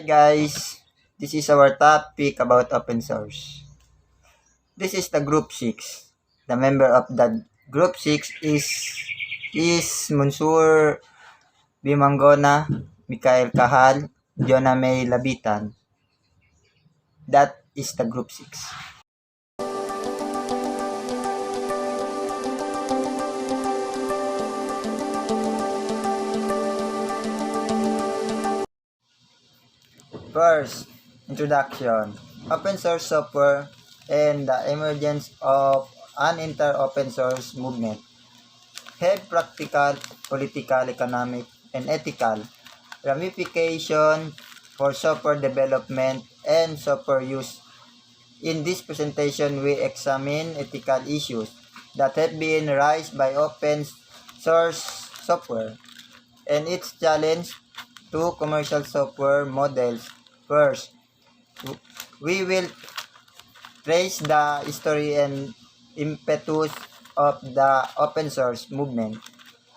guys, this is our topic about open source. This is the Group 6. The member of the Group 6 is Monsur B. Mangona, Mikael Kahal, Jonah May Labitad. That is the Group 6. First, introduction. Open source software and the emergence of an inter-open source movement have practical, political, economic, and ethical ramifications for software development and software use. In this presentation, we examine ethical issues that have been raised by open source software and its challenge to commercial software models. First, we will trace the history and impetus of the open source movement,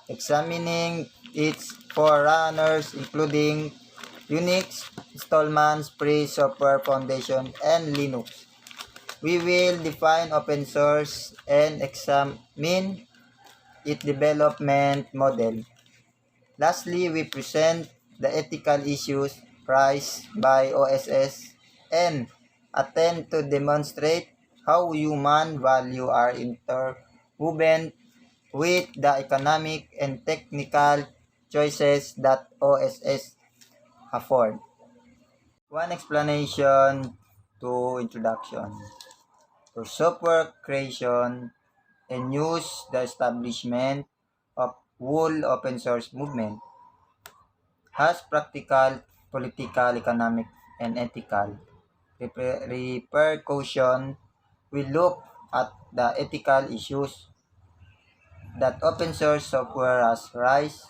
examining its forerunners including Unix, Stallman's Free Software Foundation, and Linux. We will define open source and examine its development model. Lastly, we present the ethical issues raised by OSS and attempt to demonstrate how human value are interwoven with the economic and technical choices that OSS afford. One explanation to introduction. For software creation and use, the establishment of whole open source movement has practical, political, economic, and ethical repercussion. We look at the ethical issues that open source software has raised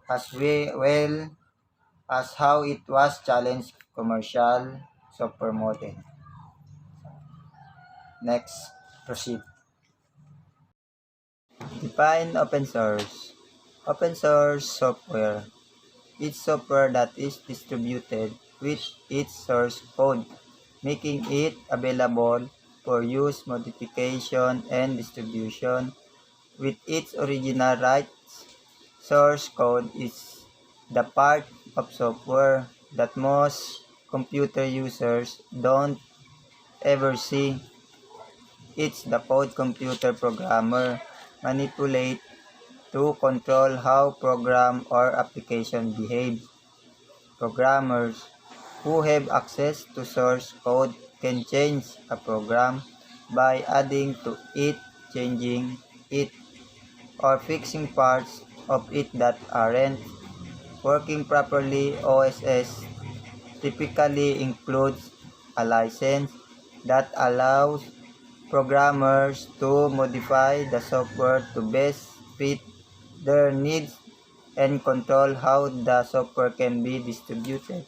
as well as how it was challenged commercial software model. Next, proceed. Define open source. Open source software. It's software that is distributed with its source code, making it available for use, modification, and distribution with its original rights. Source code is the part of software that most computer users don't ever see. It's the code computer programmer manipulate to control how program or application behaves. Programmers who have access to source code can change a program by adding to it, changing it, or fixing parts of it that aren't working properly. OSS typically includes a license that allows programmers to modify the software to best fit their needs and control how the software can be distributed.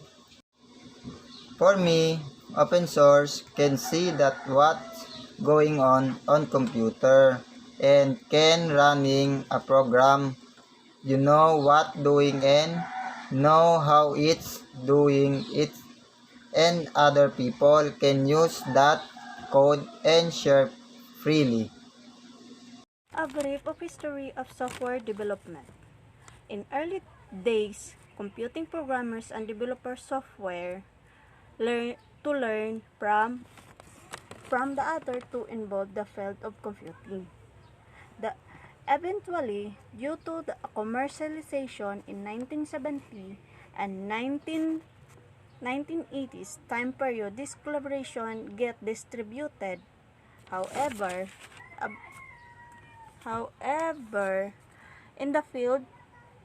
For me, open source can see that what's going on computer and can running a program, you know what doing and know how it's doing it, and other people can use that code and share freely. A brief of history of software development. In early days, computing programmers and developers software learn from the other to involve the field of computing. Eventually, due to the commercialization in 1970 and 1980s time period, this collaboration get distributed. However, However, in the field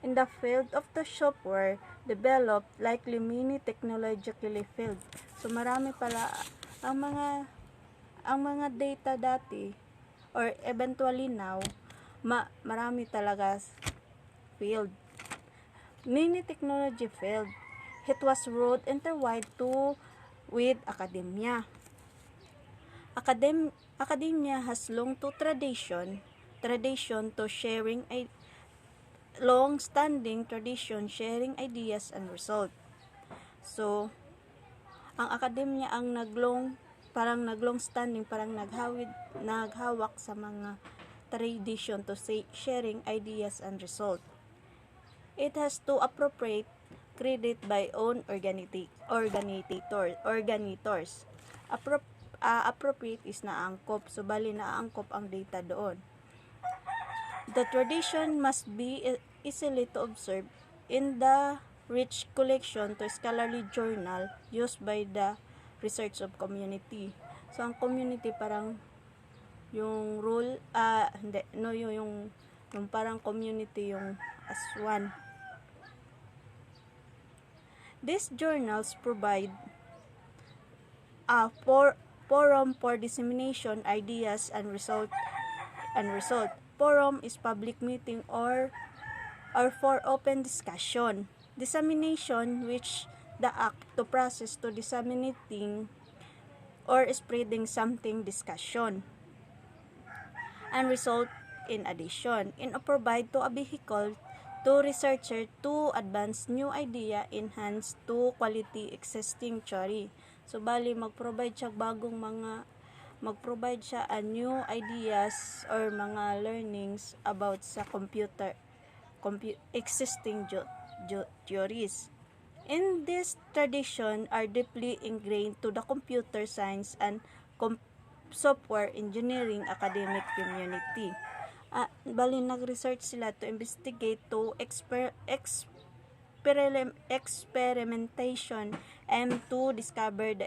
of the software developed, likely many technologically failed. So marami pala ang mga data dati or eventually now marami talaga failed. Many technology failed. It was road intertwined to with academia. Academia has long to tradition to sharing a long-standing tradition sharing ideas and results. So Ang akademya ang naglong standing, parang naghawak sa mga tradition to say sharing ideas and result. It has to appropriate credit by own organizers. Appropriate is naangkop, so bali naangkop ang data doon. The tradition must be easily to observe in the rich collection to scholarly journal used by the research of community. So ang community parang yung rule hindi no yung parang community yung as one. These journals provide a forum for dissemination ideas and result. Forum is public meeting or for open discussion. Dissemination, which the act to process to disseminating or spreading something discussion. And result in addition. Provide to a vehicle to researcher to advance new idea, enhance to quality existing theory. So bali mag-provide siya a new ideas or mga learnings about sa existing theories. In this tradition are deeply ingrained to the computer science and software engineering academic community. Bali nag-research sila to investigate to experimentation and to discover the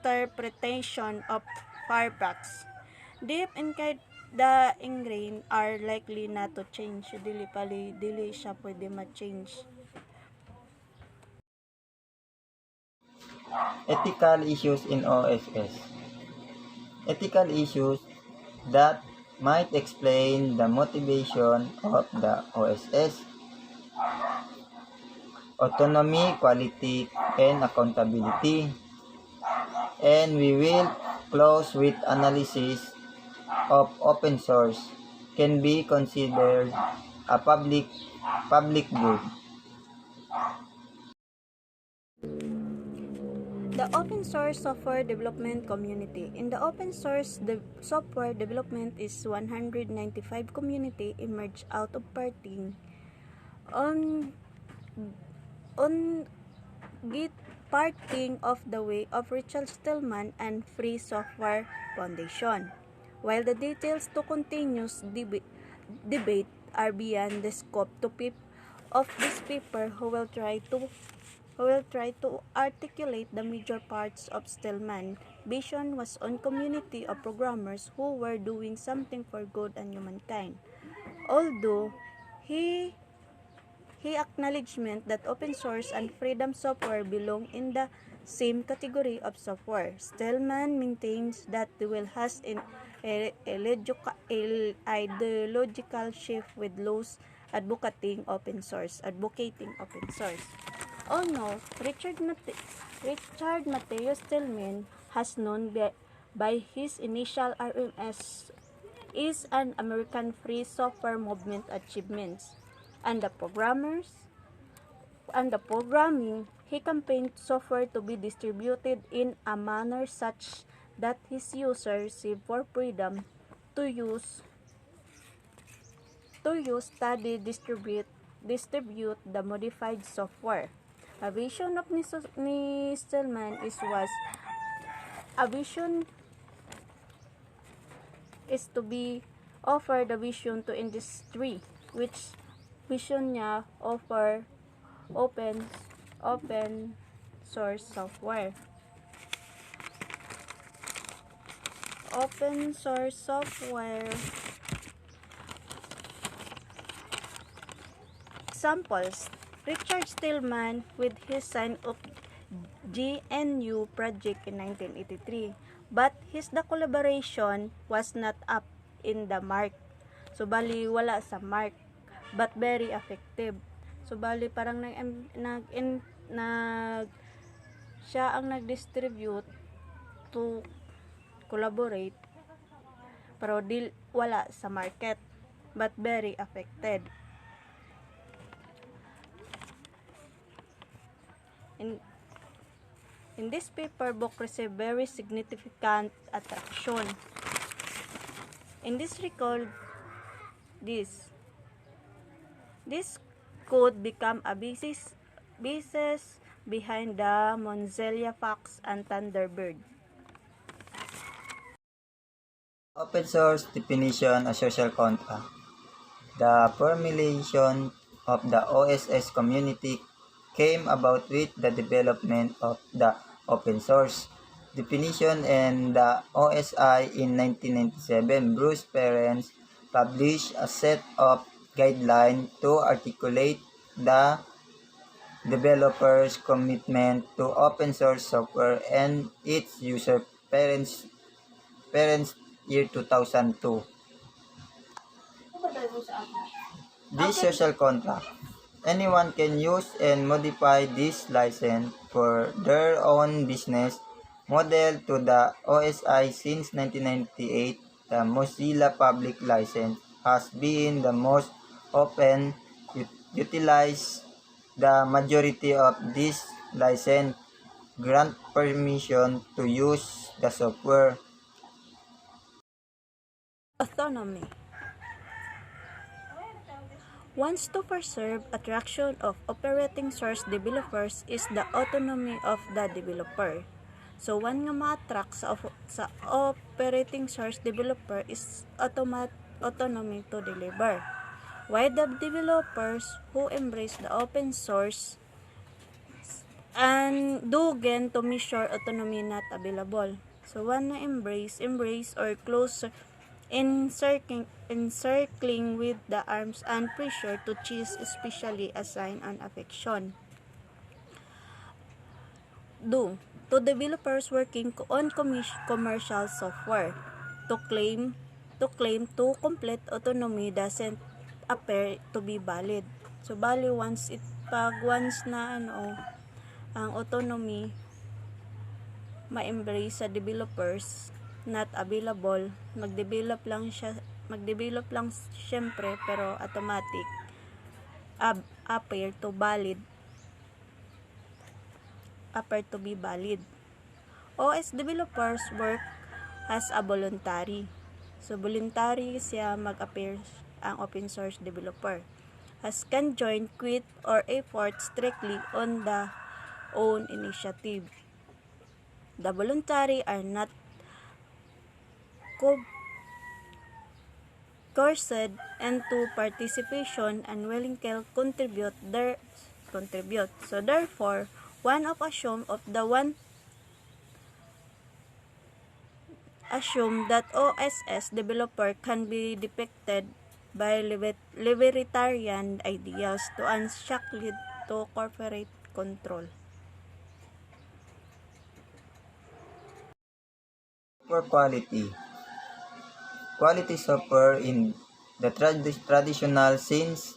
interpretation of fireworks. Deep inside the ingrained are likely not to change. Dili siya pwede ma-change. Ethical issues in OSS. Ethical issues that might explain the motivation of the OSS. Autonomy, quality, and accountability. And we will close with analysis of open source can be considered a public good. The open source software development community. In the open source software development is 195 community emerged out of parting on Git parting of the way of Richard Stallman and Free Software Foundation. While the details to continuous debate are beyond the scope of this paper, who will try to articulate the major parts of Stallman's vision was on community of programmers who were doing something for good and humankind. Although he acknowledged that open source and freedom software belong in the same category of software. Stallman maintains that the world has an ideological shift with those advocating open source. Oh no, Richard Mateo Stallman has known by his initial RMS is an American free software movement achievements. And the programming, he campaigned software to be distributed in a manner such that his users receive for freedom to use, study, distribute the modified software. A vision of ni Stallman is to be offer the vision to industry, which vision niya offer open source software. Open source software examples: Richard Stallman with his sign of GNU project in 1983, but the collaboration was not up in the mark. So bali wala sa mark, but very effective. So bali parang siya ang nag-distribute to collaborate, pero wala sa market, but very affected. In, in this paper, book received very significant attraction. In this record, this could become a basis behind the Mozilla Fox and Thunderbird. Open source definition of social contract. The formulation of the OSS community came about with the development of the open source definition and the OSI in 1997. Bruce Perens published a set of guidelines to articulate the developers' commitment to open source software and its user. Parents year 2002. This social contract. Anyone can use and modify this license for their own business model to the OSI since 1998. The Mozilla Public License has been the most open utilized. The majority of these license grant permission to use the software. Autonomy. Wants to preserve attraction of operating source developers is the autonomy of the developer. So, one nga ma-attract sa operating source developer is autonomy to deliver. Why the developers who embrace the open source and do again to measure autonomy not available. So, one na embrace or closer encircling with the arms and pressure to choose especially assign an affection. To developers working on commercial software to claim complete autonomy doesn't appear to be valid. So bali once na ang autonomy ma-embrace sa developers not available, magdevelop lang syempre pero automatic appear to be valid. OS developers work as a voluntary. So voluntary siya mag-appear ang open source developer. As can join, quit, or effort strictly on the own initiative. The voluntary are not coerced into participation and willing to contribute. So therefore, one assume that OSS developer can be depicted by libertarian ideas to unshack lead to corporate control. For quality software in the traditional sense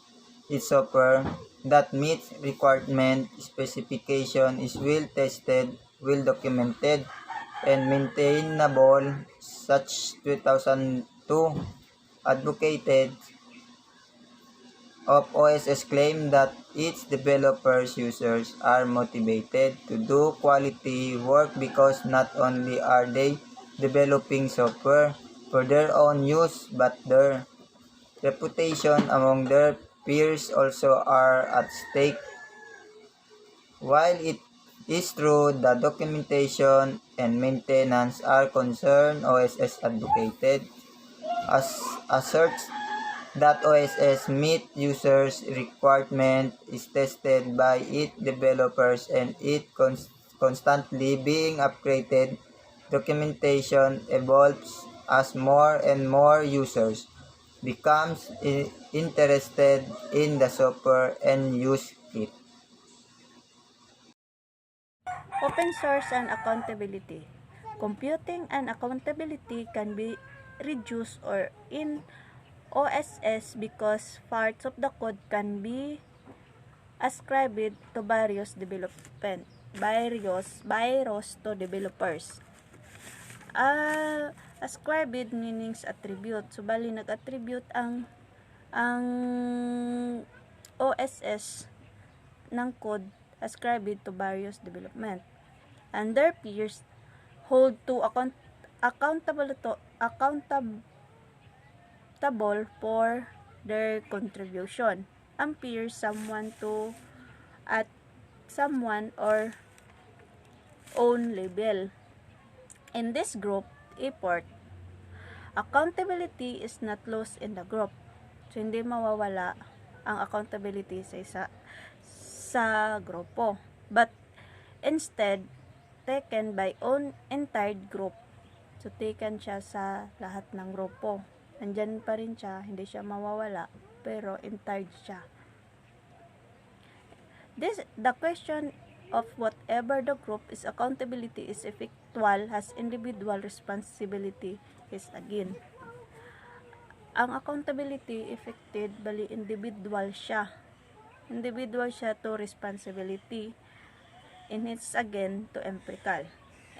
is software that meets requirement specification, is well tested, well documented, and maintainable. Such 2002 advocated of OSS claim that its developers users are motivated to do quality work because not only are they developing software for their own use, but their reputation among their peers also are at stake. While it is true the documentation and maintenance are concerned, OSS advocated asserts that OSS meet users' requirement, is tested by its developers, and it constantly being upgraded. Documentation evolves as more and more users becomes interested in the software and use it. Open source and accountability. Computing and accountability can be reduced or in OSS because parts of the code can be ascribed to various to developers. Ascribed meanings attribute. So bali nag-attribute ang OSS ng code ascribed to various development, and their peers hold to accountable for their contribution. Ang peers someone to at someone or own label. In this group effort, accountability is not lost in the group. So, hindi mawawala ang accountability sa grupo. But, instead, taken by entire group. So, taken siya sa lahat ng grupo. Nandyan pa rin siya, hindi siya mawawala, pero entire siya. The question of whatever the group is accountability is effectual has individual responsibility is again. Ang accountability affected bali individual siya. Individual siya to responsibility. And it's again to empirical.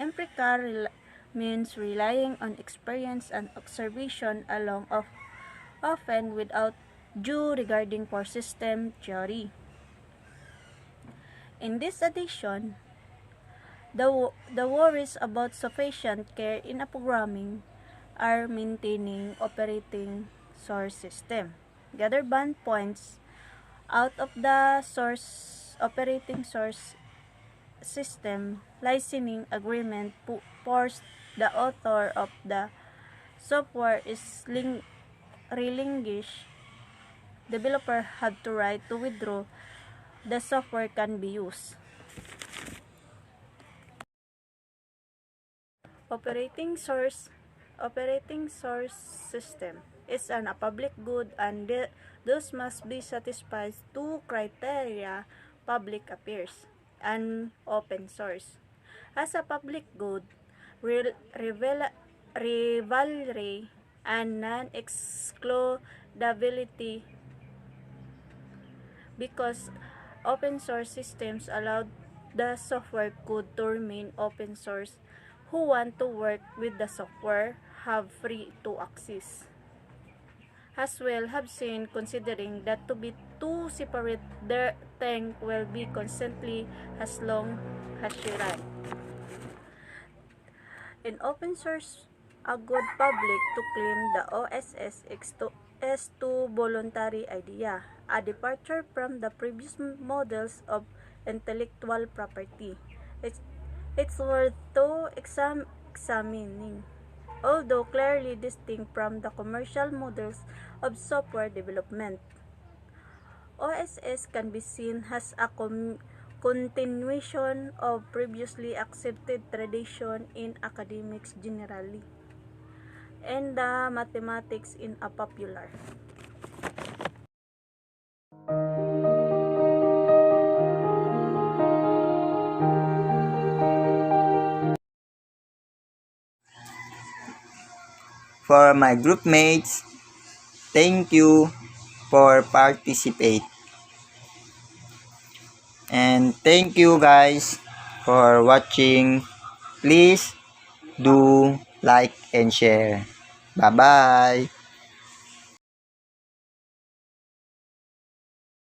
Empirical means relying on experience and observation along often without due regarding for system theory. In this edition, the worries about sufficient care in a programming are maintaining operating source system. Gather band points out of the operating source system licensing agreement forced the author of the software is relinquish. Developer had to write to withdraw the software can be used. Operating source system is a public good and those must be satisfied two criteria: public affairs and open source. As a public good, rivalry and non-excludability, because open source systems allowed the software code to remain open source. Who want to work with the software have free to access. As well have seen considering that to be two separate their thing will be constantly as long as you run. In open source, a good public to claim the OSS is to voluntary idea, a departure from the previous models of intellectual property. It's worth to examining, although clearly distinct from the commercial models of software development. OSS can be seen as a continuation of previously accepted tradition in academics generally, and the mathematics in a popular. For my group mates, thank you for participate. And thank you guys for watching. Please do like and share. Bye-bye.